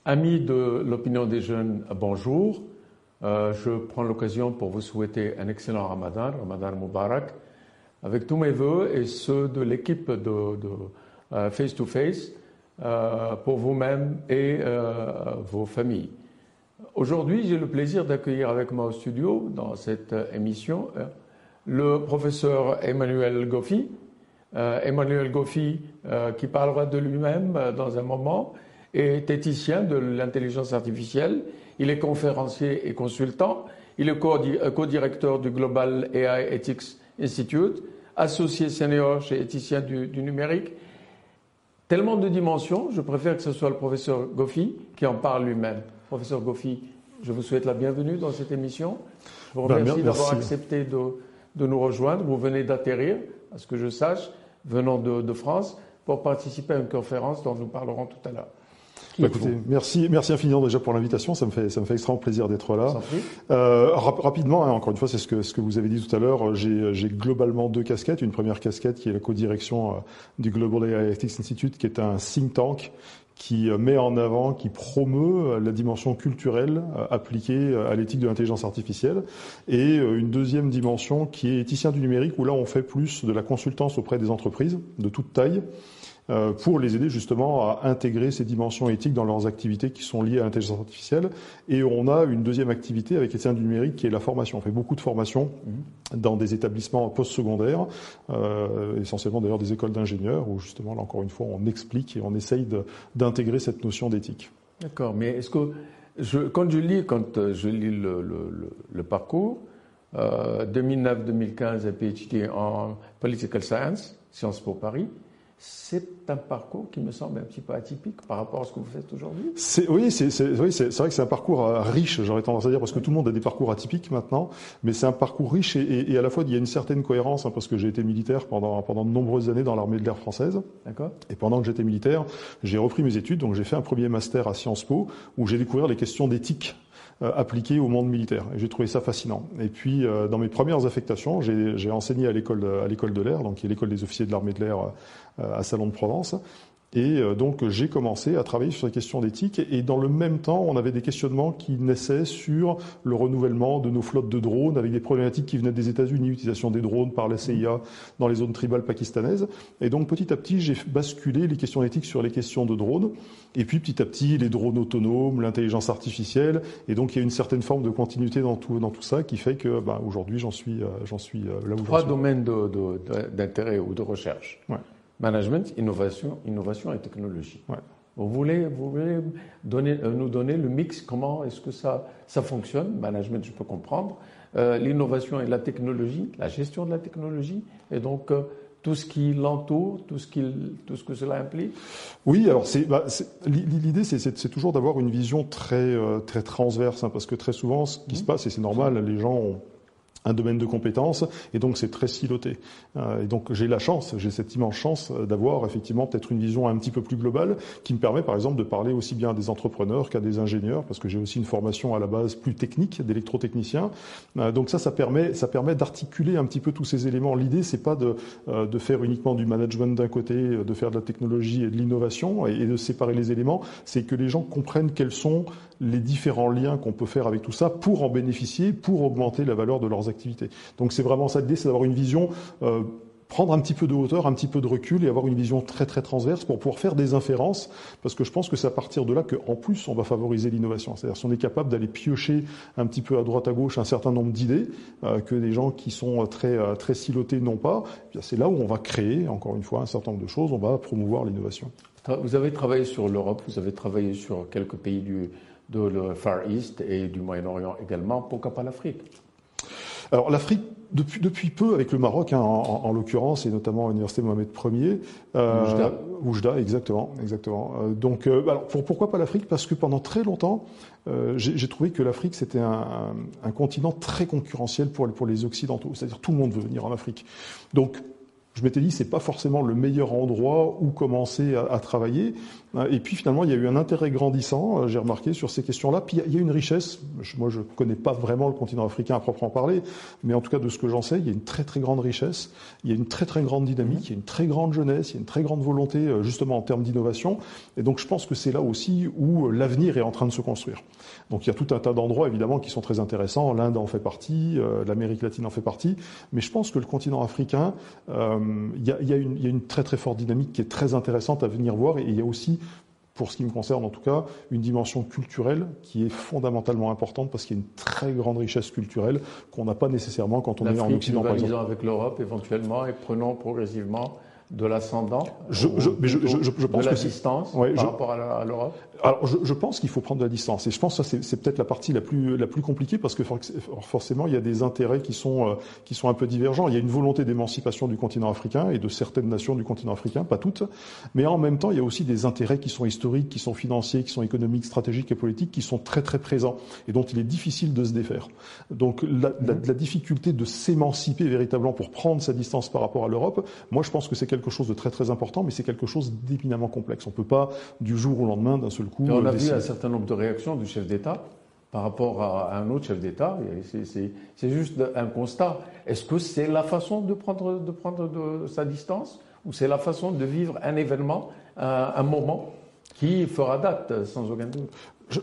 Amis de l'opinion des jeunes, bonjour. Je prends l'occasion pour vous souhaiter un excellent Ramadan, Ramadan Mubarak, avec tous mes voeux et ceux de l'équipe de Face to Face pour vous-même et vos familles. Aujourd'hui, j'ai le plaisir d'accueillir avec moi au studio, dans cette émission, le professeur Emmanuel Goffi. Emmanuel Goffi, qui parlera de lui-même dans un moment, est éthicien de l'intelligence artificielle. Il est conférencier et consultant. Il est co-directeur du Global AI Ethics Institute, associé senior chez Éthicien du numérique. Tellement de dimensions, je préfère que ce soit le professeur Goffi qui en parle lui-même. Professeur Goffi, je vous souhaite la bienvenue dans cette émission. Je vous remercie d'avoir accepté de nous rejoindre. Vous venez d'atterrir, à ce que je sache, venant de France, pour participer à une conférence dont nous parlerons tout à l'heure. Écoutez, merci infiniment déjà pour l'invitation, ça me fait extrêmement plaisir d'être là. Rapidement, encore une fois, c'est ce que vous avez dit tout à l'heure, j'ai globalement deux casquettes. Une première casquette qui est la co-direction du Global AI Ethics Institute, qui est un think tank qui met en avant, qui promeut la dimension culturelle appliquée à l'éthique de l'intelligence artificielle, et une deuxième dimension qui est éthicien du numérique, où là on fait plus de la consultance auprès des entreprises de toute taille, pour les aider justement à intégrer ces dimensions éthiques dans leurs activités qui sont liées à l'intelligence artificielle. Et on a une deuxième activité avec Éthicien du numérique qui est la formation. On fait beaucoup de formations dans des établissements postsecondaires, essentiellement d'ailleurs des écoles d'ingénieurs, où justement, là encore une fois, on explique et on essaye d'intégrer cette notion d'éthique. D'accord, mais est-ce que quand je lis le parcours, 2009-2015, un PhD en Political Science, Sciences Po Paris, c'est un parcours qui me semble un petit peu atypique par rapport à ce que vous faites aujourd'hui. Oui, c'est vrai que c'est un parcours riche, j'aurais tendance à dire, parce que tout le monde a des parcours atypiques maintenant, mais c'est un parcours riche et à la fois il y a une certaine cohérence, parce que j'ai été militaire pendant de nombreuses années dans l'armée de l'air française. D'accord. Et pendant que j'étais militaire, j'ai repris mes études, donc j'ai fait un premier master à Sciences Po, où j'ai découvert les questions d'éthique appliquées au monde militaire. Et j'ai trouvé ça fascinant. Et puis, dans mes premières affectations, j'ai enseigné à l'école de l'air, donc qui est l'école des officiers de l'armée de l'air à Salon de Provence. Et donc j'ai commencé à travailler sur les questions d'éthique et dans le même temps on avait des questionnements qui naissaient sur le renouvellement de nos flottes de drones avec des problématiques qui venaient des États-Unis, l'utilisation des drones par la CIA dans les zones tribales pakistanaises. Et donc petit à petit j'ai basculé les questions d'éthique sur les questions de drones et puis petit à petit les drones autonomes, l'intelligence artificielle, et donc il y a une certaine forme de continuité dans tout ça qui fait que aujourd'hui j'en suis là où j'en suis. Trois domaines d'intérêt ou de recherche. Ouais. Management, innovation et technologie. Ouais. Vous voulez nous donner le mix, comment est-ce que ça fonctionne? Management, je peux comprendre. L'innovation et la technologie, la gestion de la technologie, et donc tout ce qui l'entoure, tout ce que cela implique. Oui, alors l'idée, c'est toujours d'avoir une vision très transverse, parce que très souvent, ce qui se passe, et c'est normal, les gens ont un domaine de compétences, et donc c'est très siloté. Et donc j'ai cette immense chance d'avoir effectivement peut-être une vision un petit peu plus globale, qui me permet par exemple de parler aussi bien à des entrepreneurs qu'à des ingénieurs, parce que j'ai aussi une formation à la base plus technique, d'électrotechnicien. Donc ça permet d'articuler un petit peu tous ces éléments. L'idée, c'est pas de faire uniquement du management d'un côté, de faire de la technologie et de l'innovation, et de séparer les éléments, c'est que les gens comprennent quels sont les différents liens qu'on peut faire avec tout ça pour en bénéficier, pour augmenter la valeur de leurs activités. Donc c'est vraiment ça l'idée, c'est d'avoir une vision, prendre un petit peu de hauteur, un petit peu de recul et avoir une vision très très transverse pour pouvoir faire des inférences, parce que je pense que c'est à partir de là qu'en plus on va favoriser l'innovation. C'est-à-dire si on est capable d'aller piocher un petit peu à droite à gauche un certain nombre d'idées que des gens qui sont très silotés n'ont pas, eh bien c'est là où on va créer, encore une fois, un certain nombre de choses, on va promouvoir l'innovation. Vous avez travaillé sur l'Europe, vous avez travaillé sur quelques pays de le Far East et du Moyen-Orient également. Pourquoi pas l'Afrique? Alors l'Afrique, depuis peu, avec le Maroc en l'occurrence, et notamment à l'université Mohamed Ier, Oujda, exactement. Donc, alors pourquoi pas l'Afrique? Parce que pendant très longtemps, j'ai trouvé que l'Afrique c'était un continent très concurrentiel pour les Occidentaux. C'est-à-dire tout le monde veut venir en Afrique. Donc je m'étais dit c'est pas forcément le meilleur endroit où commencer à travailler. Et puis finalement, il y a eu un intérêt grandissant, j'ai remarqué, sur ces questions-là. Puis il y a une richesse. Moi, je connais pas vraiment le continent africain à proprement parler, mais en tout cas de ce que j'en sais, il y a une très très grande richesse, il y a une très très grande dynamique, il y a une très grande jeunesse, il y a une très grande volonté justement en termes d'innovation. Et donc je pense que c'est là aussi où l'avenir est en train de se construire. Donc il y a tout un tas d'endroits évidemment qui sont très intéressants. L'Inde en fait partie, l'Amérique latine en fait partie, mais je pense que le continent africain, il y a une très très forte dynamique qui est très intéressante à venir voir. Et il y a aussi, pour ce qui me concerne en tout cas, une dimension culturelle qui est fondamentalement importante parce qu'il y a une très grande richesse culturelle qu'on n'a pas nécessairement quand on est en Occident, par exemple. Avec l'Europe éventuellement et prenons progressivement de l'ascendant, je pense de la distance par rapport à l'Europe. Alors, je pense qu'il faut prendre de la distance. Et je pense que ça, c'est peut-être la partie la plus compliquée parce que forcément, il y a des intérêts qui sont un peu divergents. Il y a une volonté d'émancipation du continent africain et de certaines nations du continent africain, pas toutes. Mais en même temps, il y a aussi des intérêts qui sont historiques, qui sont financiers, qui sont économiques, stratégiques et politiques, qui sont très, très présents et dont il est difficile de se défaire. Donc, la difficulté de s'émanciper véritablement pour prendre sa distance par rapport à l'Europe, moi, je pense que c'est quelque chose de très, très important, mais c'est quelque chose d'éminemment complexe. On peut pas, du jour au lendemain, d'un seul coup, on a vu un certain nombre de réactions du chef d'État par rapport à un autre chef d'État. C'est juste un constat. Est-ce que c'est la façon de prendre de sa distance ou c'est la façon de vivre un événement, un moment qui fera date, sans aucun doute?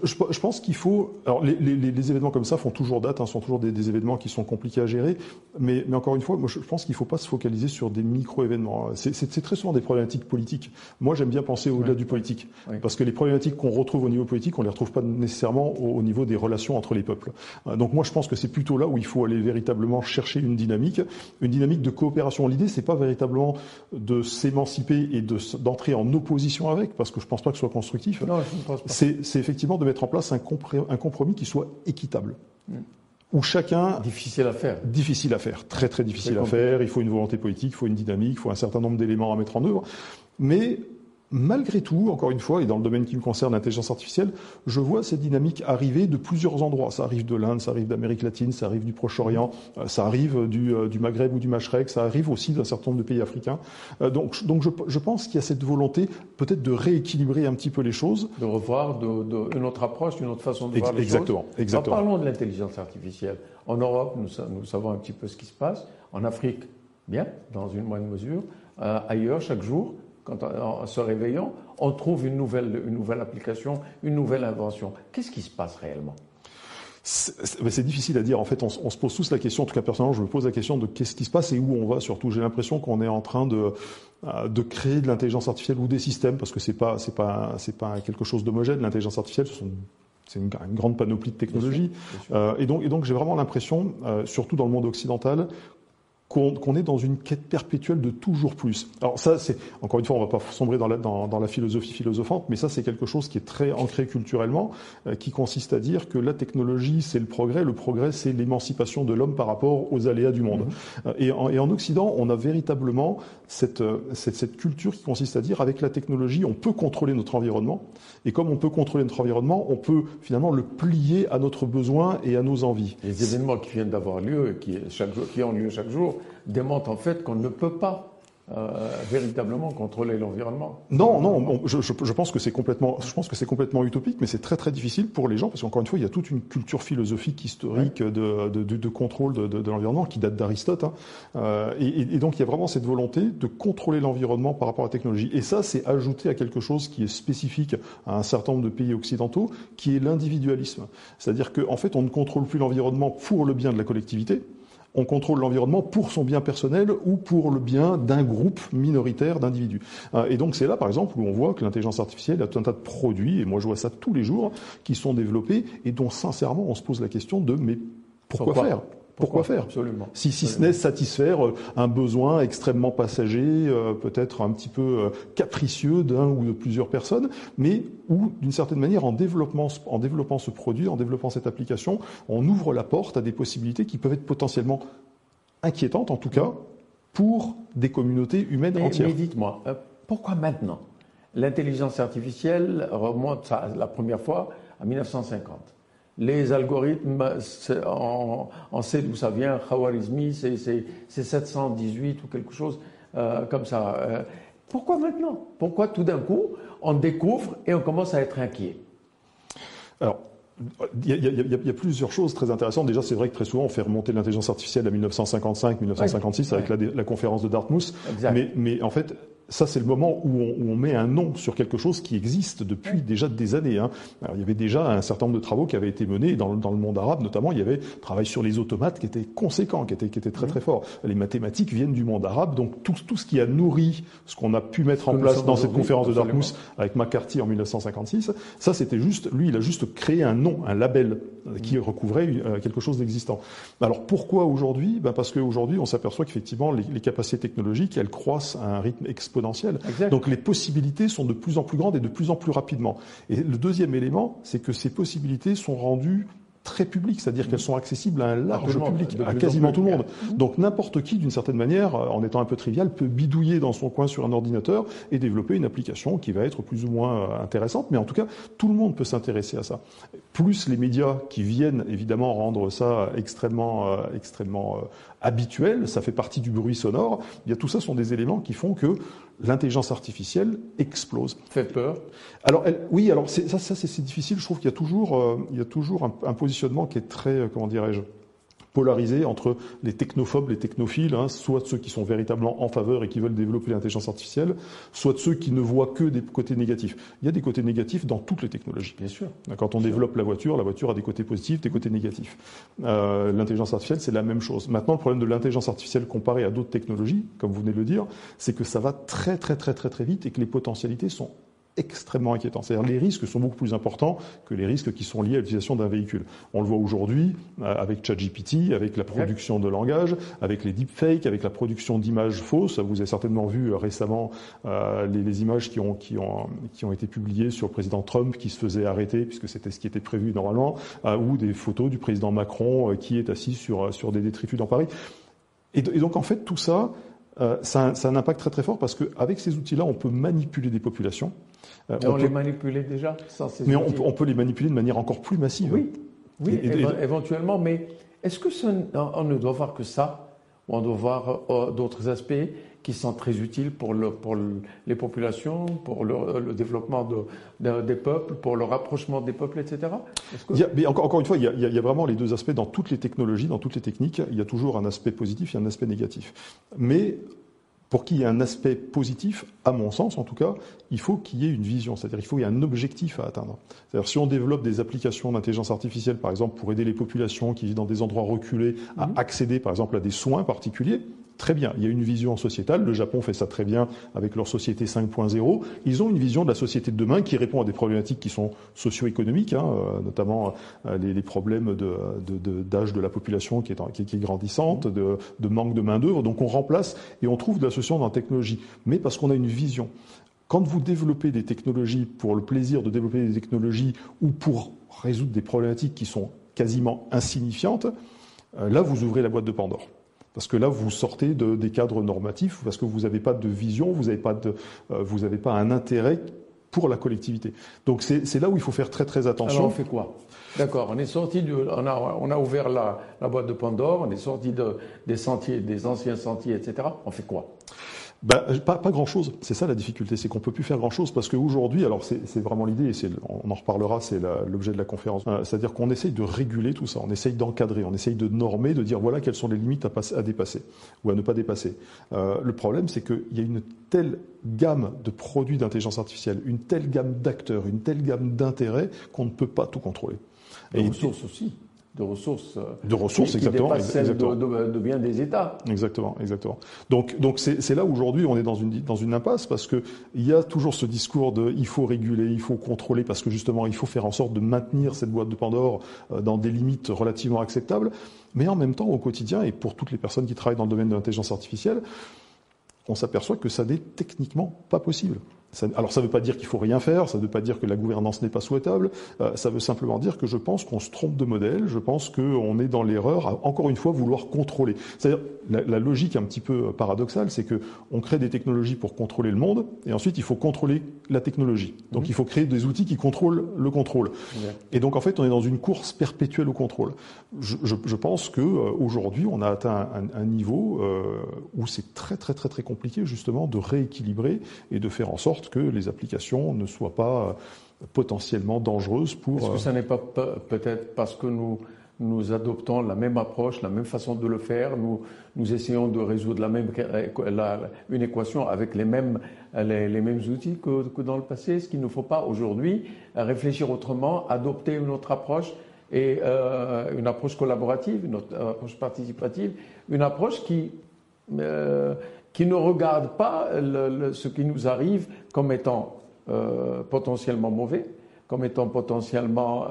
Je pense qu'il faut. Alors, les événements comme ça font toujours date, sont toujours des événements qui sont compliqués à gérer. Mais encore une fois, moi, je pense qu'il ne faut pas se focaliser sur des micro-événements. C'est très souvent des problématiques politiques. Moi, j'aime bien penser au-delà du politique. Oui. Parce que les problématiques qu'on retrouve au niveau politique, on ne les retrouve pas nécessairement au niveau des relations entre les peuples. Donc, moi, je pense que c'est plutôt là où il faut aller véritablement chercher une dynamique de coopération. L'idée, c'est pas véritablement de s'émanciper et d'entrer en opposition avec, parce que je ne pense pas que ce soit constructif. Non, je ne pense pas. C'est effectivement de mettre en place un compromis qui soit équitable. Où chacun... Difficile à faire. Difficile à faire. Très, très difficile à faire. Il faut une volonté politique, il faut une dynamique, il faut un certain nombre d'éléments à mettre en œuvre. Mais malgré tout, encore une fois, et dans le domaine qui me concerne, l'intelligence artificielle, je vois cette dynamique arriver de plusieurs endroits. Ça arrive de l'Inde, ça arrive d'Amérique latine, ça arrive du Proche-Orient, ça arrive du Maghreb ou du Machrek, ça arrive aussi d'un certain nombre de pays africains. Donc je pense qu'il y a cette volonté peut-être de rééquilibrer un petit peu les choses. De revoir une autre approche, une autre façon de voir les choses. Exactement. Parlons de l'intelligence artificielle. En Europe, nous savons un petit peu ce qui se passe. En Afrique, bien, dans une moindre mesure. Ailleurs, chaque jour, en se réveillant, on trouve une nouvelle application, une nouvelle invention. Qu'est-ce qui se passe réellement ? C'est difficile à dire. En fait, on se pose tous la question, en tout cas personnellement, je me pose la question de qu'est-ce qui se passe et où on va surtout. J'ai l'impression qu'on est en train de créer de l'intelligence artificielle ou des systèmes, parce que c'est pas quelque chose d'homogène. L'intelligence artificielle, c'est une grande panoplie de technologies. Bien sûr. Et donc j'ai vraiment l'impression, surtout dans le monde occidental, qu'on est dans une quête perpétuelle de toujours plus. Alors ça, c'est encore une fois, on va pas sombrer dans la philosophie philosophante, mais ça, c'est quelque chose qui est très ancré culturellement, qui consiste à dire que la technologie, c'est le progrès, c'est l'émancipation de l'homme par rapport aux aléas du monde. Et en Occident, on a véritablement cette culture qui consiste à dire, avec la technologie, on peut contrôler notre environnement, et comme on peut contrôler notre environnement, on peut finalement le plier à notre besoin et à nos envies. Les événements qui viennent d'avoir lieu, qui ont lieu chaque jour, démontre en fait qu'on ne peut pas véritablement contrôler l'environnement. Non, je pense que c'est complètement utopique, mais c'est très très difficile pour les gens parce qu'encore une fois, il y a toute une culture philosophique historique de contrôle de l'environnement qui date d'Aristote, et donc il y a vraiment cette volonté de contrôler l'environnement par rapport à la technologie. Et ça, c'est ajouté à quelque chose qui est spécifique à un certain nombre de pays occidentaux, qui est l'individualisme. C'est-à-dire qu'en fait, on ne contrôle plus l'environnement pour le bien de la collectivité. On contrôle l'environnement pour son bien personnel ou pour le bien d'un groupe minoritaire d'individus. Et donc c'est là, par exemple, où on voit que l'intelligence artificielle a tout un tas de produits, et moi je vois ça tous les jours, qui sont développés et dont sincèrement on se pose la question de mais pourquoi faire ? Pourquoi faire ? Absolument. Si ce n'est satisfaire un besoin extrêmement passager, peut-être un petit peu capricieux d'un ou de plusieurs personnes, mais où, d'une certaine manière, en développant ce produit, en développant cette application, on ouvre la porte à des possibilités qui peuvent être potentiellement inquiétantes, en tout cas, pour des communautés humaines entières. Mais dites-moi, pourquoi maintenant ? L'intelligence artificielle remonte la première fois à 1950. Les algorithmes, on sait d'où ça vient, Khwarizmi, c'est 718 ou quelque chose. comme ça. Pourquoi maintenant? Pourquoi tout d'un coup on découvre et on commence à être inquiet? Alors, il y a plusieurs choses très intéressantes. Déjà, c'est vrai que très souvent, on fait remonter l'intelligence artificielle à 1955, 1956 avec la conférence de Dartmouth. Mais en fait, ça, c'est le moment où on met un nom sur quelque chose qui existe depuis déjà des années. Hein. Alors, il y avait déjà un certain nombre de travaux qui avaient été menés dans le monde arabe, notamment. Il y avait un travail sur les automates qui était conséquent, qui était très très fort. Les mathématiques viennent du monde arabe, donc tout ce qui a nourri ce qu'on a pu mettre en place dans cette conférence de Dartmouth avec McCarthy en 1956, ça c'était juste, lui, il a juste créé un nom, un label qui recouvrait quelque chose d'existant. Alors pourquoi aujourd'hui? Parce qu'aujourd'hui, on s'aperçoit qu'effectivement, les capacités technologiques, elles croissent à un rythme exponentiel. Exact. Donc les possibilités sont de plus en plus grandes et de plus en plus rapidement. Et le deuxième élément, c'est que ces possibilités sont rendues très publiques, c'est-à-dire qu'elles sont accessibles à un large public, à quasiment tout le monde. Donc n'importe qui, d'une certaine manière, en étant un peu trivial, peut bidouiller dans son coin sur un ordinateur et développer une application qui va être plus ou moins intéressante, mais en tout cas, tout le monde peut s'intéresser à ça. Plus les médias qui viennent évidemment rendre ça extrêmement habituel, ça fait partie du bruit sonore. Il y a tout ça sont des éléments qui font que l'intelligence artificielle explose. Fait peur. Alors oui, alors c'est difficile. Je trouve qu'il y a toujours un positionnement qui est très, comment dirais-je, polarisé entre les technophobes, les technophiles, hein, soit de ceux qui sont véritablement en faveur et qui veulent développer l'intelligence artificielle, soit de ceux qui ne voient que des côtés négatifs. Il y a des côtés négatifs dans toutes les technologies. Bien sûr. Quand on développe la voiture a des côtés positifs, des côtés négatifs. L'intelligence artificielle, c'est la même chose. Maintenant, le problème de l'intelligence artificielle comparée à d'autres technologies, comme vous venez de le dire, c'est que ça va très vite et que les potentialités sont extrêmement inquiétant. C'est-à-dire les risques sont beaucoup plus importants que les risques qui sont liés à l'utilisation d'un véhicule. On le voit aujourd'hui avec ChatGPT, avec la production de langage, avec les deepfakes, avec la production d'images fausses. Vous avez certainement vu récemment les images qui ont été publiées sur le président Trump qui se faisait arrêter, puisque c'était ce qui était prévu normalement, ou des photos du président Macron qui est assis sur des détritus dans Paris. Et donc en fait tout ça, ça a un impact très fort parce qu'avec ces outils-là, on peut manipuler des populations. On les manipulait déjà sans ces outils. On peut les manipuler de manière encore plus massive. Oui, éventuellement. Mais est-ce que on ne doit voir que ça, ou on doit voir d'autres aspects qui sont très utiles pour les populations, pour le développement des peuples, pour le rapprochement des peuples, etc. Mais encore une fois, il y a vraiment les deux aspects dans toutes les technologies, dans toutes les techniques. Il y a toujours un aspect positif et un aspect négatif. Mais pour qu'il y ait un aspect positif, à mon sens en tout cas, il faut qu'il y ait une vision, c'est-à-dire il faut qu'il y ait un objectif à atteindre. C'est-à-dire si on développe des applications d'intelligence artificielle, par exemple, pour aider les populations qui vivent dans des endroits reculés à accéder, par exemple, à des soins particuliers, très bien, il y a une vision sociétale. Le Japon fait ça très bien avec leur société 5.0. Ils ont une vision de la société de demain qui répond à des problématiques qui sont socio-économiques, notamment les problèmes d'âge de la population qui est grandissante, de manque de main-d'œuvre. Donc on remplace et on trouve de la solution dans la technologie, mais parce qu'on a une vision. Quand vous développez des technologies pour le plaisir de développer des technologies ou pour résoudre des problématiques qui sont quasiment insignifiantes, là vous ouvrez la boîte de Pandore. Parce que là, vous sortez des cadres normatifs, parce que vous n'avez pas de vision, vous n'avez pas un intérêt pour la collectivité. Donc c'est là où il faut faire très attention. Alors on fait quoi? D'accord, on est sorti on a ouvert la boîte de Pandore, on est sorti des sentiers, des anciens sentiers, etc. On fait quoi? Pas grand-chose. C'est ça la difficulté, c'est qu'on peut plus faire grand-chose parce qu'aujourd'hui, alors c'est vraiment l'idée, et on en reparlera, c'est l'objet de la conférence. C'est-à-dire qu'on essaye de réguler tout ça, on essaye d'encadrer, on essaye de normer, de dire voilà quelles sont les limites à dépasser ou à ne pas dépasser. Le problème, c'est qu'il y a une telle gamme de produits d'intelligence artificielle, une telle gamme d'acteurs, une telle gamme d'intérêts qu'on ne peut pas tout contrôler. Et les ressources aussi. De ressources, exactement, dépassent celles de bien des États. Exactement. Donc c'est là où aujourd'hui on est dans une impasse parce que il y a toujours ce discours de il faut réguler, il faut contrôler parce que justement il faut faire en sorte de maintenir cette boîte de Pandore dans des limites relativement acceptables, mais en même temps au quotidien et pour toutes les personnes qui travaillent dans le domaine de l'intelligence artificielle, on s'aperçoit que ça n'est techniquement pas possible. Alors ça ne veut pas dire qu'il faut rien faire, ça ne veut pas dire que la gouvernance n'est pas souhaitable, ça veut simplement dire que je pense qu'on se trompe de modèle, je pense qu'on est dans l'erreur à, encore une fois, vouloir contrôler. C'est-à-dire, la logique un petit peu paradoxale, c'est qu'on crée des technologies pour contrôler le monde, et ensuite il faut contrôler la technologie. Donc il faut créer des outils qui contrôlent le contrôle. Et donc en fait, on est dans une course perpétuelle au contrôle. Je pense qu'aujourd'hui, on a atteint un niveau où c'est très très très très compliqué justement de rééquilibrer et de faire en sorte que les applications ne soient pas potentiellement dangereuses pour... Est-ce que ça n'est pas peut-être parce que nous adoptons la même approche, la même façon de le faire, nous essayons de résoudre une équation avec les mêmes outils que dans le passé? Est-ce qu'il ne faut pas aujourd'hui réfléchir autrement, adopter une autre approche et une approche collaborative, une autre approche participative, une approche qui ne regarde pas ce qui nous arrive comme étant potentiellement mauvais, comme étant potentiellement,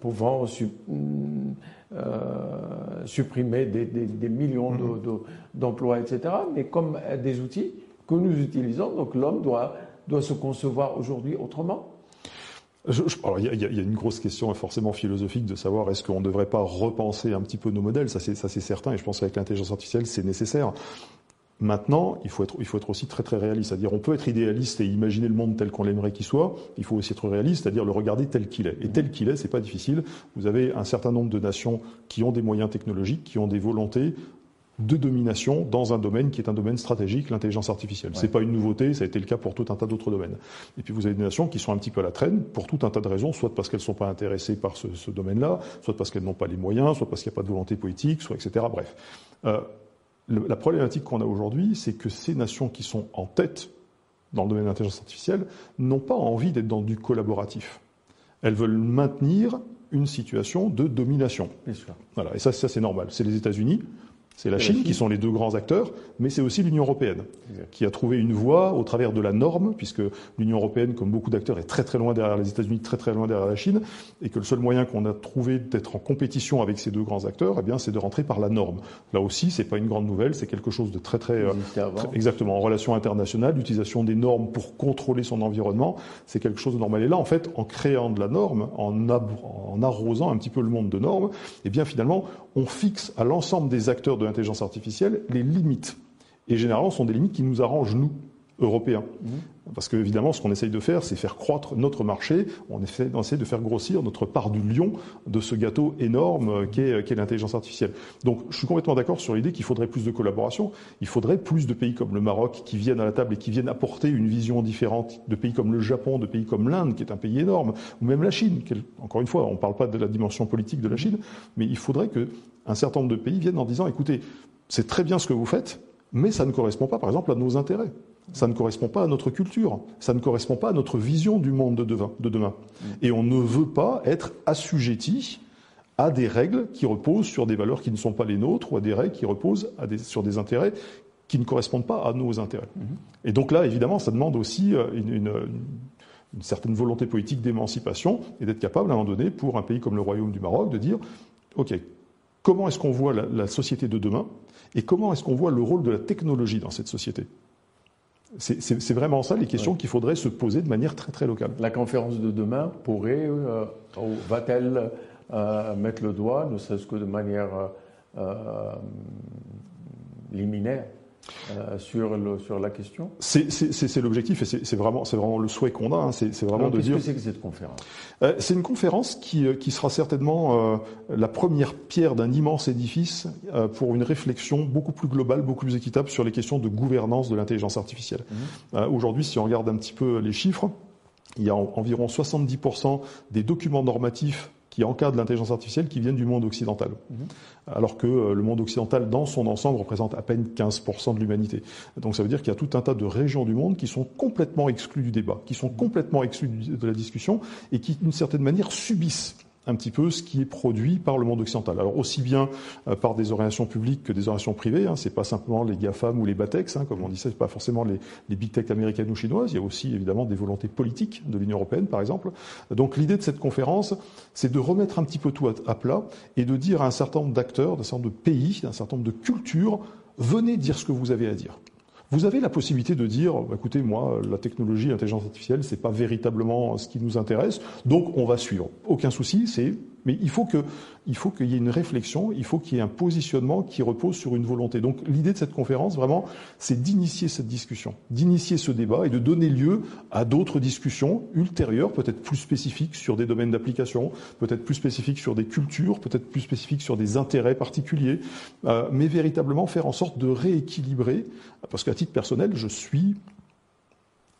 pouvant supprimer des millions d'emplois, etc., mais comme des outils que nous utilisons. Donc l'homme doit se concevoir aujourd'hui autrement. Alors, il y a une grosse question forcément philosophique de savoir est-ce qu'on ne devrait pas repenser un petit peu nos modèles, ça c'est certain, et je pense qu'avec l'intelligence artificielle c'est nécessaire. Maintenant, il faut être aussi très très réaliste, c'est-à-dire on peut être idéaliste et imaginer le monde tel qu'on l'aimerait qu'il soit, il faut aussi être réaliste, c'est-à-dire le regarder tel qu'il est. Et tel qu'il est, c'est pas difficile. Vous avez un certain nombre de nations qui ont des moyens technologiques, qui ont des volontés de domination dans un domaine qui est un domaine stratégique, l'intelligence artificielle. Ouais. C'est pas une nouveauté, ça a été le cas pour tout un tas d'autres domaines. Et puis vous avez des nations qui sont un petit peu à la traîne pour tout un tas de raisons, soit parce qu'elles sont pas intéressées par ce domaine-là, soit parce qu'elles n'ont pas les moyens, soit parce qu'il n'y a pas de volonté politique, soit etc. Bref. La problématique qu'on a aujourd'hui, c'est que ces nations qui sont en tête dans le domaine de l'intelligence artificielle n'ont pas envie d'être dans du collaboratif. Elles veulent maintenir une situation de domination. Bien sûr. Voilà. Et ça c'est normal. C'est les États-Unis, c'est la Chine qui sont les deux grands acteurs, mais c'est aussi l'Union européenne qui a trouvé une voie au travers de la norme, puisque l'Union européenne, comme beaucoup d'acteurs, est très très loin derrière les États-Unis, très très loin derrière la Chine, et que le seul moyen qu'on a trouvé d'être en compétition avec ces deux grands acteurs, eh bien, c'est de rentrer par la norme. Là aussi, c'est pas une grande nouvelle, c'est quelque chose de très très exactement en relation internationale, l'utilisation des normes pour contrôler son environnement, c'est quelque chose de normal. Et là, en fait, en créant de la norme, en arrosant un petit peu le monde de normes, eh bien finalement, on fixe à l'ensemble des acteurs de l'intelligence artificielle les limites. Et généralement, ce sont des limites qui nous arrangent, nous, Européens. Parce que, évidemment, ce qu'on essaye de faire, c'est faire croître notre marché. On essaie de faire grossir notre part du lion de ce gâteau énorme qu'est l'intelligence artificielle. Donc, je suis complètement d'accord sur l'idée qu'il faudrait plus de collaboration. Il faudrait plus de pays comme le Maroc qui viennent à la table et qui viennent apporter une vision différente, de pays comme le Japon, de pays comme l'Inde, qui est un pays énorme, ou même la Chine. Encore une fois, on ne parle pas de la dimension politique de la Chine, mais il faudrait qu'un certain nombre de pays viennent en disant, écoutez, c'est très bien ce que vous faites, mais ça ne correspond pas, par exemple, à nos intérêts. Ça ne correspond pas à notre culture. Ça ne correspond pas à notre vision du monde de demain. Et on ne veut pas être assujetti à des règles qui reposent sur des valeurs qui ne sont pas les nôtres ou à des règles qui reposent sur des intérêts qui ne correspondent pas à nos intérêts. Et donc là, évidemment, ça demande aussi une certaine volonté politique d'émancipation et d'être capable, à un moment donné, pour un pays comme le Royaume du Maroc, de dire « Ok, comment est-ce qu'on voit la société de demain et comment est-ce qu'on voit le rôle de la technologie dans cette société ?» C'est vraiment ça les questions qu'il faudrait se poser de manière très très locale. La conférence de demain pourrait, va-t-elle mettre le doigt, ne serait-ce que de manière liminaire, sur la question? C'est l'objectif et c'est vraiment le souhait qu'on a. Hein. C'est vraiment de dire. Qu'est-ce que c'est que cette conférence? C'est une conférence qui sera certainement la première pierre d'un immense édifice pour une réflexion beaucoup plus globale, beaucoup plus équitable sur les questions de gouvernance de l'intelligence artificielle. Aujourd'hui, si on regarde un petit peu les chiffres, il y a environ 70% des documents normatifs qui encadrent l'intelligence artificielle qui viennent du monde occidental. Alors que le monde occidental, dans son ensemble, représente à peine 15% de l'humanité. Donc ça veut dire qu'il y a tout un tas de régions du monde qui sont complètement exclues du débat, qui sont complètement exclues de la discussion et qui, d'une certaine manière, subissent un petit peu ce qui est produit par le monde occidental. Alors aussi bien par des orientations publiques que des orientations privées. Hein, c'est pas simplement les GAFAM ou les BATEX, hein, comme on dit ça, c'est pas forcément les big tech américaines ou chinoises. Il y a aussi évidemment des volontés politiques de l'Union européenne, par exemple. Donc l'idée de cette conférence, c'est de remettre un petit peu tout à plat et de dire à un certain nombre d'acteurs, d'un certain nombre de pays, d'un certain nombre de cultures, venez dire ce que vous avez à dire. Vous avez la possibilité de dire, écoutez, moi, la technologie, l'intelligence artificielle, c'est pas véritablement ce qui nous intéresse, donc on va suivre. Aucun souci, mais il faut qu'il y ait une réflexion, il faut qu'il y ait un positionnement qui repose sur une volonté. Donc l'idée de cette conférence, vraiment, c'est d'initier cette discussion, d'initier ce débat et de donner lieu à d'autres discussions ultérieures, peut-être plus spécifiques sur des domaines d'application, peut-être plus spécifiques sur des cultures, peut-être plus spécifiques sur des intérêts particuliers, mais véritablement faire en sorte de rééquilibrer, parce qu'à titre personnel, je suis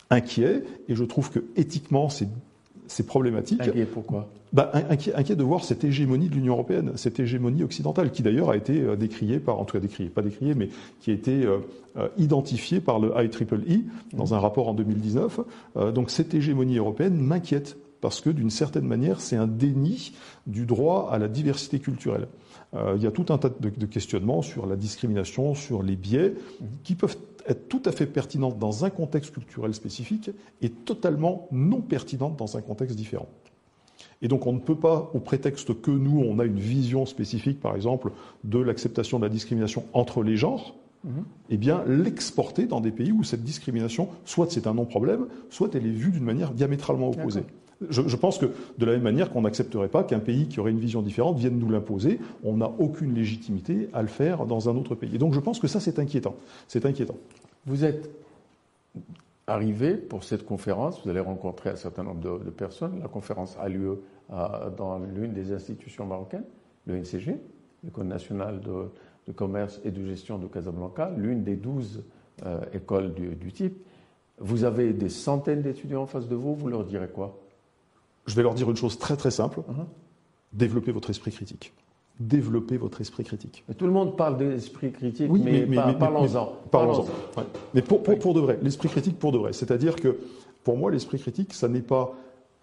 inquiet et je trouve que éthiquement, c'est problématique. Inquiet pourquoi ? Inquiet de voir cette hégémonie de l'Union européenne, cette hégémonie occidentale, qui d'ailleurs a été décriée en tout cas pas décriée, mais qui a été identifiée par le IEEE dans un rapport en 2019. Donc cette hégémonie européenne m'inquiète, parce que d'une certaine manière, c'est un déni du droit à la diversité culturelle. Il y a tout un tas de questionnements sur la discrimination, sur les biais, qui peuvent être tout à fait pertinentes dans un contexte culturel spécifique et totalement non pertinentes dans un contexte différent. Et donc on ne peut pas, au prétexte que nous, on a une vision spécifique, par exemple, de l'acceptation de la discrimination entre les genres, eh bien l'exporter dans des pays où cette discrimination, soit c'est un non-problème, soit elle est vue d'une manière diamétralement opposée. Je pense que de la même manière qu'on n'accepterait pas qu'un pays qui aurait une vision différente vienne nous l'imposer, on n'a aucune légitimité à le faire dans un autre pays. Et donc je pense que ça c'est inquiétant. C'est inquiétant. Vous êtes arrivé pour cette conférence, vous allez rencontrer un certain nombre de personnes. La conférence a lieu dans l'une des institutions marocaines, le NCG, l'École nationale de commerce et de gestion de Casablanca, l'une des 12 écoles du type. Vous avez des centaines d'étudiants en face de vous, vous leur direz quoi ? Je vais leur dire une chose très très simple, développez votre esprit critique. Développez votre esprit critique. Mais tout le monde parle d'esprit critique, oui, mais parlons-en. Parlons-en. Ouais. Mais pour de vrai, l'esprit critique pour de vrai. C'est-à-dire que, pour moi, l'esprit critique, ça n'est pas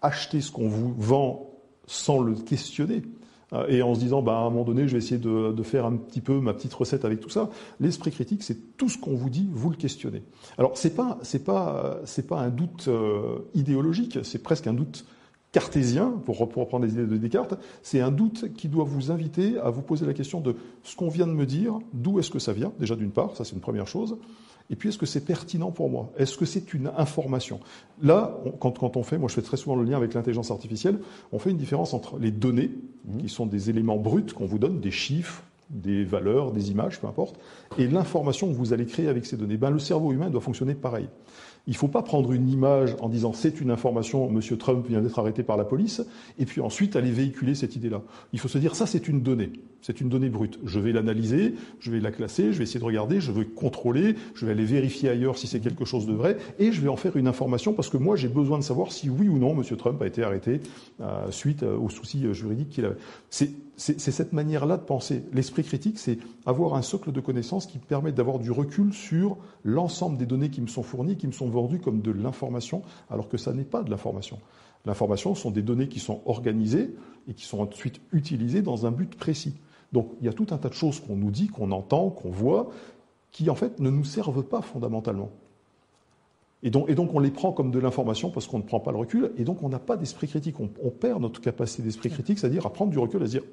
acheter ce qu'on vous vend sans le questionner. Et en se disant, à un moment donné, je vais essayer de faire un petit peu ma petite recette avec tout ça. L'esprit critique, c'est tout ce qu'on vous dit, vous le questionnez. Alors, c'est pas un doute idéologique, c'est presque un doute cartésien, pour reprendre les idées de Descartes, c'est un doute qui doit vous inviter à vous poser la question de ce qu'on vient de me dire, d'où est-ce que ça vient, déjà d'une part, ça c'est une première chose, et puis est-ce que c'est pertinent pour moi ? Est-ce que c'est une information ? Là, quand on fait, moi je fais très souvent le lien avec l'intelligence artificielle, on fait une différence entre les données, qui sont des éléments bruts qu'on vous donne, des chiffres, des valeurs, des images, peu importe, et l'information que vous allez créer avec ces données. Le cerveau humain doit fonctionner pareil. Il ne faut pas prendre une image en disant c'est une information, M. Trump vient d'être arrêté par la police, et puis ensuite aller véhiculer cette idée-là. Il faut se dire ça c'est une donnée brute. Je vais l'analyser, je vais la classer, je vais essayer de regarder, je vais contrôler, je vais aller vérifier ailleurs si c'est quelque chose de vrai, et je vais en faire une information parce que moi j'ai besoin de savoir si oui ou non M. Trump a été arrêté suite aux soucis juridiques qu'il avait. C'est cette manière-là de penser. L'esprit critique, c'est avoir un socle de connaissances qui permet d'avoir du recul sur l'ensemble des données qui me sont fournies, qui me sont vendues comme de l'information, alors que ça n'est pas de l'information. L'information sont des données qui sont organisées et qui sont ensuite utilisées dans un but précis. Donc il y a tout un tas de choses qu'on nous dit, qu'on entend, qu'on voit, qui en fait ne nous servent pas fondamentalement. Et donc on les prend comme de l'information parce qu'on ne prend pas le recul, et donc on n'a pas d'esprit critique. On perd notre capacité d'esprit critique, c'est-à-dire à prendre du recul, à se dire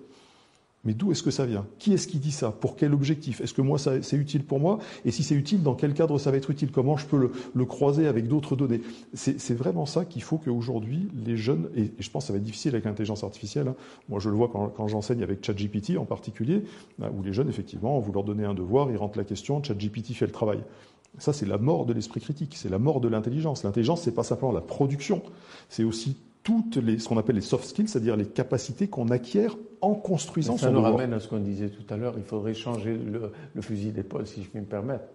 mais d'où est-ce que ça vient ? Qui est-ce qui dit ça ? Pour quel objectif ? Est-ce que moi c'est utile pour moi ? Et si c'est utile, dans quel cadre ça va être utile ? Comment je peux le croiser avec d'autres données ? C'est vraiment ça qu'il faut qu'aujourd'hui les jeunes, et je pense que ça va être difficile avec l'intelligence artificielle, moi je le vois quand j'enseigne avec ChatGPT en particulier, où les jeunes effectivement, vous leur donnez un devoir, ils rentrent la question, ChatGPT fait le travail. Ça, c'est la mort de l'esprit critique, c'est la mort de l'intelligence. L'intelligence, c'est pas simplement la production, c'est aussi ce qu'on appelle les soft skills, c'est-à-dire les capacités qu'on acquiert en construisant son devoir. Ça nous ramène à ce qu'on disait tout à l'heure, il faudrait changer le fusil d'épaule, si je puis me permettre.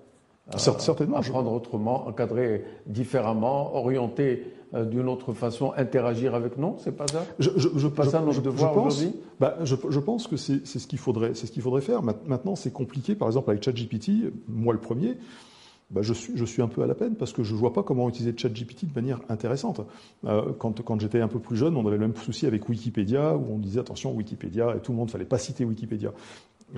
Certainement. Apprendre autrement, encadrer différemment, orienter d'une autre façon, interagir avec. Non, c'est pas ça. Pas ça notre devoir aujourd'hui. Je pense que c'est ce qu'il faudrait faire. Maintenant, c'est compliqué. Par exemple, avec ChatGPT, moi le premier. Je suis un peu à la peine parce que je ne vois pas comment utiliser ChatGPT de manière intéressante. Quand j'étais un peu plus jeune, on avait le même souci avec Wikipédia, où on disait attention, Wikipédia, et tout le monde, il ne fallait pas citer Wikipédia.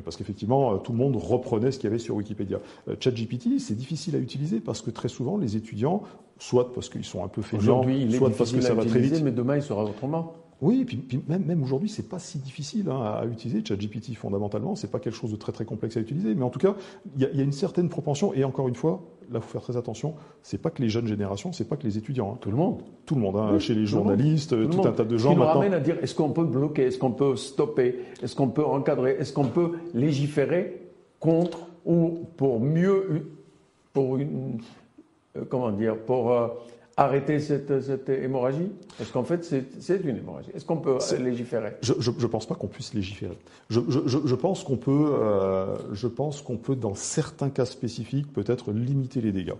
Parce qu'effectivement, tout le monde reprenait ce qu'il y avait sur Wikipédia. ChatGPT, c'est difficile à utiliser parce que très souvent, les étudiants, soit parce qu'ils sont un peu fainéants, soit parce que ça va très vite. Mais demain, il sera autrement. Oui, et puis même aujourd'hui, c'est pas si difficile à utiliser. ChatGPT, fondamentalement, c'est pas quelque chose de très très complexe à utiliser. Mais en tout cas, il y a une certaine propension. Et encore une fois, là, faut faire très attention. C'est pas que les jeunes générations, c'est pas que les étudiants. Tout le monde. Tout le monde. Oui, chez les journalistes, tout un tas de gens. Ce qui nous maintenant ramène à dire, est-ce qu'on peut bloquer, est-ce qu'on peut stopper, est-ce qu'on peut encadrer, est-ce qu'on peut légiférer contre ou pour mieux, pour une, comment dire, pour arrêter cette hémorragie? Est-ce qu'en fait c'est une hémorragie? Est-ce qu'on peut légiférer? Je pense pas qu'on puisse légiférer. Je pense qu'on peut, dans certains cas spécifiques, peut-être limiter les dégâts.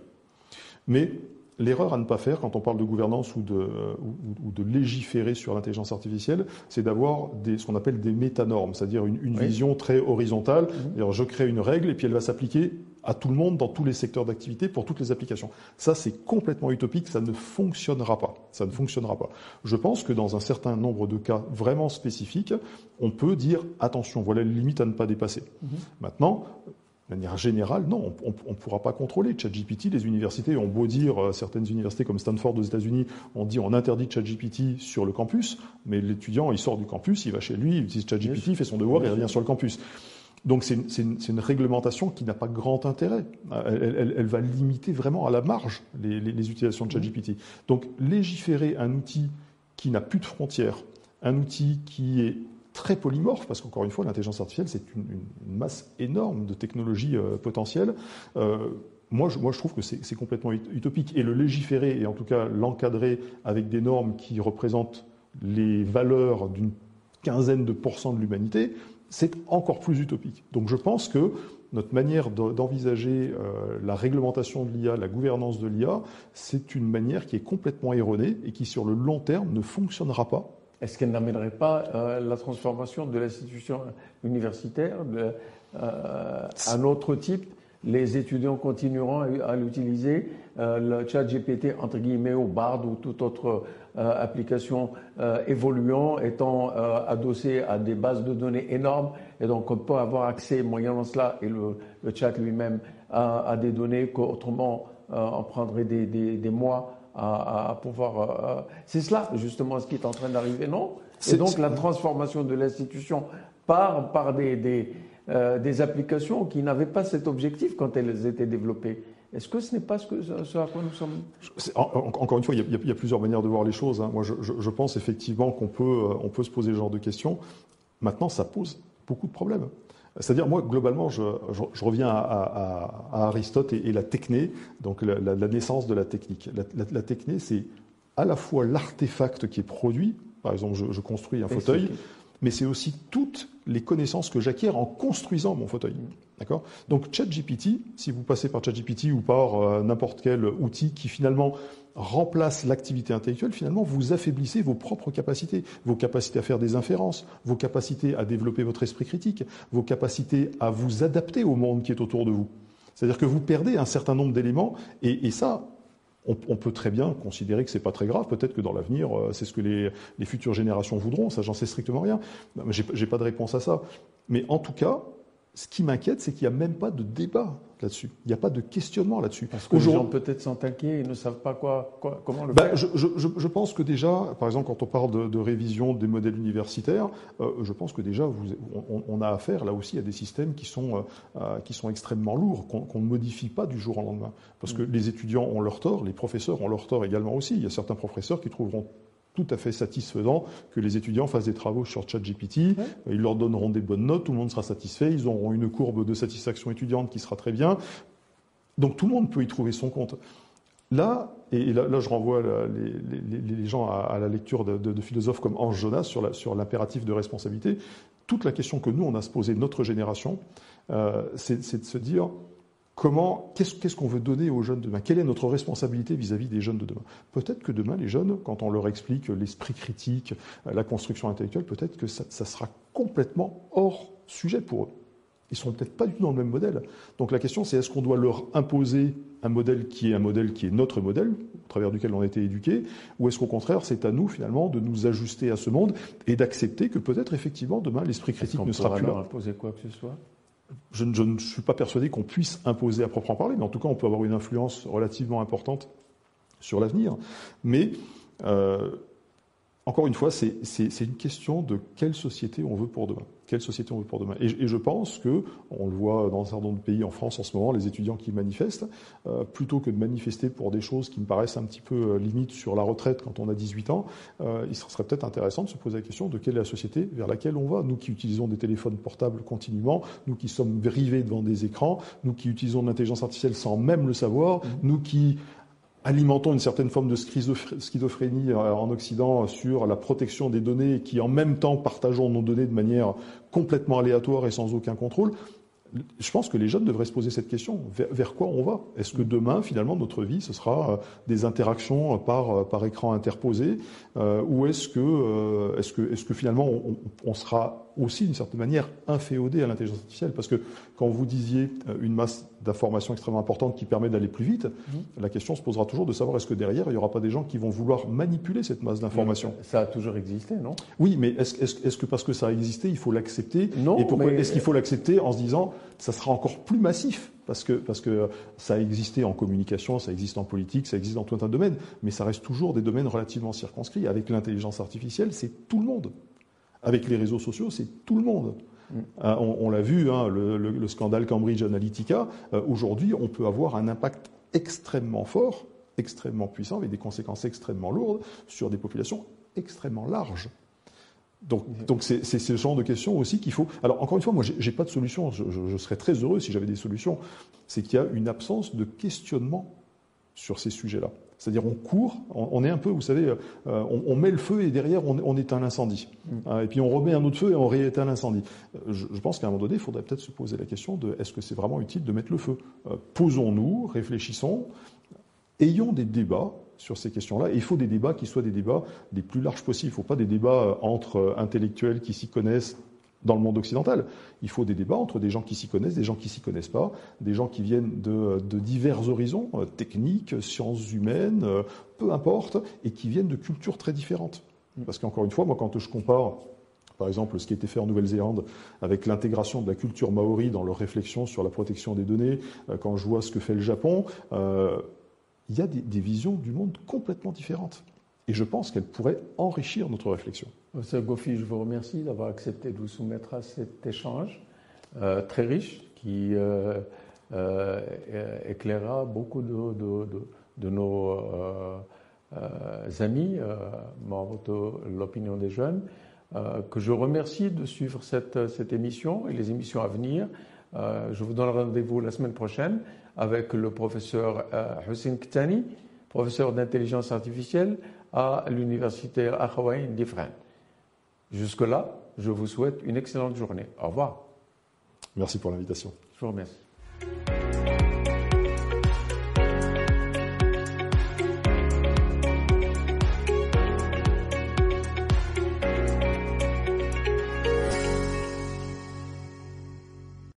Mais l'erreur à ne pas faire quand on parle de gouvernance ou de légiférer sur l'intelligence artificielle, c'est d'avoir ce qu'on appelle des métanormes, c'est-à-dire une vision très horizontale. C'est-à-dire, je crée une règle et puis elle va s'appliquer à tout le monde dans tous les secteurs d'activité pour toutes les applications. Ça, c'est complètement utopique, ça ne fonctionnera pas. Ça ne fonctionnera pas. Je pense que dans un certain nombre de cas vraiment spécifiques, on peut dire attention, voilà les limites à ne pas dépasser. Maintenant, de manière générale, non, on ne pourra pas contrôler ChatGPT. Les universités ont beau dire, certaines universités comme Stanford aux États-Unis ont dit on interdit ChatGPT sur le campus, mais l'étudiant, il sort du campus, il va chez lui, il utilise ChatGPT, il fait son devoir et il revient sur le campus. Donc c'est une réglementation qui n'a pas grand intérêt. Elle va limiter vraiment à la marge les utilisations de ChatGPT. Donc légiférer un outil qui n'a plus de frontières, un outil qui est très polymorphe, parce qu'encore une fois, l'intelligence artificielle, c'est une masse énorme de technologies potentielles. Moi, je trouve que c'est complètement utopique. Et le légiférer, et en tout cas l'encadrer avec des normes qui représentent les valeurs d'une quinzaine de pourcents de l'humanité, c'est encore plus utopique. Donc je pense que notre manière d'envisager la réglementation de l'IA, la gouvernance de l'IA, c'est une manière qui est complètement erronée et qui, sur le long terme, ne fonctionnera pas. Est-ce qu'elle n'amènerait pas la transformation de l'institution universitaire à un autre type? Les étudiants continueront à l'utiliser, le ChatGPT entre guillemets ou Bard ou toute autre application évoluant, étant adossée à des bases de données énormes, et donc on peut avoir accès moyennant cela et le chat lui-même à des données qu'autrement on prendrait des mois à pouvoir. C'est cela justement ce qui est en train d'arriver, non? Et donc la transformation de l'institution par des applications qui n'avaient pas cet objectif quand elles étaient développées. Est-ce que ce n'est pas ce à quoi nous sommes? Encore une fois, il y a plusieurs manières de voir les choses. Moi, je pense effectivement qu'on peut se poser ce genre de questions. Maintenant, ça pose beaucoup de problèmes. C'est-à-dire, moi, globalement, je reviens à Aristote et la techné, donc la naissance de la technique. La techné, c'est à la fois l'artefact qui est produit. Par exemple, je construis un fauteuil, mais c'est aussi toutes les connaissances que j'acquiers en construisant mon fauteuil. D'accord ? Donc ChatGPT, si vous passez par ChatGPT ou par n'importe quel outil qui finalement remplace l'activité intellectuelle, finalement vous affaiblissez vos propres capacités à faire des inférences, vos capacités à développer votre esprit critique, vos capacités à vous adapter au monde qui est autour de vous. C'est-à-dire que vous perdez un certain nombre d'éléments et ça, on peut très bien considérer que c'est pas très grave. Peut-être que dans l'avenir, c'est ce que les futures générations voudront. Ça, j'en sais strictement rien. J'ai pas de réponse à ça. Mais en tout cas, ce qui m'inquiète, c'est qu'il n'y a même pas de débat là-dessus. Il n'y a pas de questionnement là-dessus. Parce que les gens peut-être sont inquiets, ils ne savent pas comment le faire. Je pense que déjà, par exemple, quand on parle de révision des modèles universitaires, je pense que déjà, on a affaire là aussi à des systèmes qui sont extrêmement lourds, qu'on ne modifie pas du jour au lendemain. Parce que les étudiants ont leur tort, les professeurs ont leur tort également aussi. Il y a certains professeurs qui trouveront tout à fait satisfaisant que les étudiants fassent des travaux sur ChatGPT. Ils leur donneront des bonnes notes, tout le monde sera satisfait, ils auront une courbe de satisfaction étudiante qui sera très bien. Donc tout le monde peut y trouver son compte. Là, je renvoie les gens à la lecture de philosophes comme Ange Jonas sur l'impératif de responsabilité. Toute la question que nous, on a se poser, notre génération, c'est de se dire qu'est-ce qu'on veut donner aux jeunes de demain? Quelle est notre responsabilité vis-à-vis des jeunes de demain? Peut-être que demain, les jeunes, quand on leur explique l'esprit critique, la construction intellectuelle, peut-être que ça sera complètement hors sujet pour eux. Ils ne seront peut-être pas du tout dans le même modèle. Donc la question, c'est est-ce qu'on doit leur imposer un modèle qui est notre modèle, au travers duquel on a été éduqués, ou est-ce qu'au contraire, c'est à nous, finalement, de nous ajuster à ce monde et d'accepter que peut-être, effectivement, demain, l'esprit critique ne sera plus là. Leur imposer quoi que ce soit? Je ne suis pas persuadé qu'on puisse imposer à proprement parler, mais en tout cas, on peut avoir une influence relativement importante sur l'avenir. Mais Encore une fois, c'est une question de quelle société on veut pour demain. Quelle société on veut pour demain. Et je pense que, on le voit dans un certain nombre de pays en France en ce moment, les étudiants qui manifestent, plutôt que de manifester pour des choses qui me paraissent un petit peu limites sur la retraite quand on a 18 ans, il serait peut-être intéressant de se poser la question de quelle est la société vers laquelle on va. Nous qui utilisons des téléphones portables continuellement, nous qui sommes rivés devant des écrans, nous qui utilisons de l'intelligence artificielle sans même le savoir, nous qui alimentons une certaine forme de schizophrénie en Occident sur la protection des données et qui en même temps partageons nos données de manière complètement aléatoire et sans aucun contrôle. Je pense que les jeunes devraient se poser cette question. Vers quoi on va? Est-ce que demain, finalement, notre vie, ce sera des interactions par écran interposé, ou est-ce que finalement, on sera aussi, d'une certaine manière, inféodé à l'intelligence artificielle? Parce que quand vous disiez une masse d'informations extrêmement importante qui permet d'aller plus vite, la question se posera toujours de savoir est-ce que derrière, il n'y aura pas des gens qui vont vouloir manipuler cette masse d'informations? Ça a toujours existé, non? Oui, mais est-ce que parce que ça a existé, il faut l'accepter? Non. Et pourquoi est-ce qu'il faut l'accepter en se disant ça sera encore plus massif? Parce que ça a existé en communication, ça existe en politique, ça existe dans tout un tas de domaines, mais ça reste toujours des domaines relativement circonscrits. Avec l'intelligence artificielle, c'est tout le monde. Avec les réseaux sociaux, c'est tout le monde. On l'a vu, hein, le scandale Cambridge Analytica. Aujourd'hui, on peut avoir un impact extrêmement fort, extrêmement puissant, avec des conséquences extrêmement lourdes sur des populations extrêmement larges. Donc c'est ce genre de questions aussi qu'il faut. Alors encore une fois, moi j'ai pas de solution. Je serais très heureux si j'avais des solutions. C'est qu'il y a une absence de questionnement sur ces sujets-là. C'est-à-dire on court, on est un peu, vous savez, on met le feu et derrière on éteint l'incendie. Et puis on remet un autre feu et on rééteint l'incendie. Je pense qu'à un moment donné, il faudrait peut-être se poser la question de est-ce que c'est vraiment utile de mettre le feu? Posons-nous, réfléchissons, ayons des débats sur ces questions-là. Et il faut des débats qui soient des débats les plus larges possibles. Il ne faut pas des débats entre intellectuels qui s'y connaissent dans le monde occidental. Il faut des débats entre des gens qui s'y connaissent, des gens qui s'y connaissent pas, des gens qui viennent de divers horizons, techniques, sciences humaines, peu importe, et qui viennent de cultures très différentes. Parce qu'encore une fois, moi, quand je compare, par exemple, ce qui a été fait en Nouvelle-Zélande avec l'intégration de la culture maori dans leur réflexion sur la protection des données, quand je vois ce que fait le Japon, il y a des visions du monde complètement différentes. Et je pense qu'elles pourraient enrichir notre réflexion. Monsieur Goffi, je vous remercie d'avoir accepté de vous soumettre à cet échange très riche qui éclairera beaucoup de nos amis, membres de l'opinion des jeunes, que je remercie de suivre cette émission et les émissions à venir. Je vous donne rendez-vous la semaine prochaine avec le professeur Hussein Ktani, professeur d'intelligence artificielle à l'université Akhawaïn d'Ifrane. Jusque-là, je vous souhaite une excellente journée. Au revoir. Merci pour l'invitation. Je vous remercie.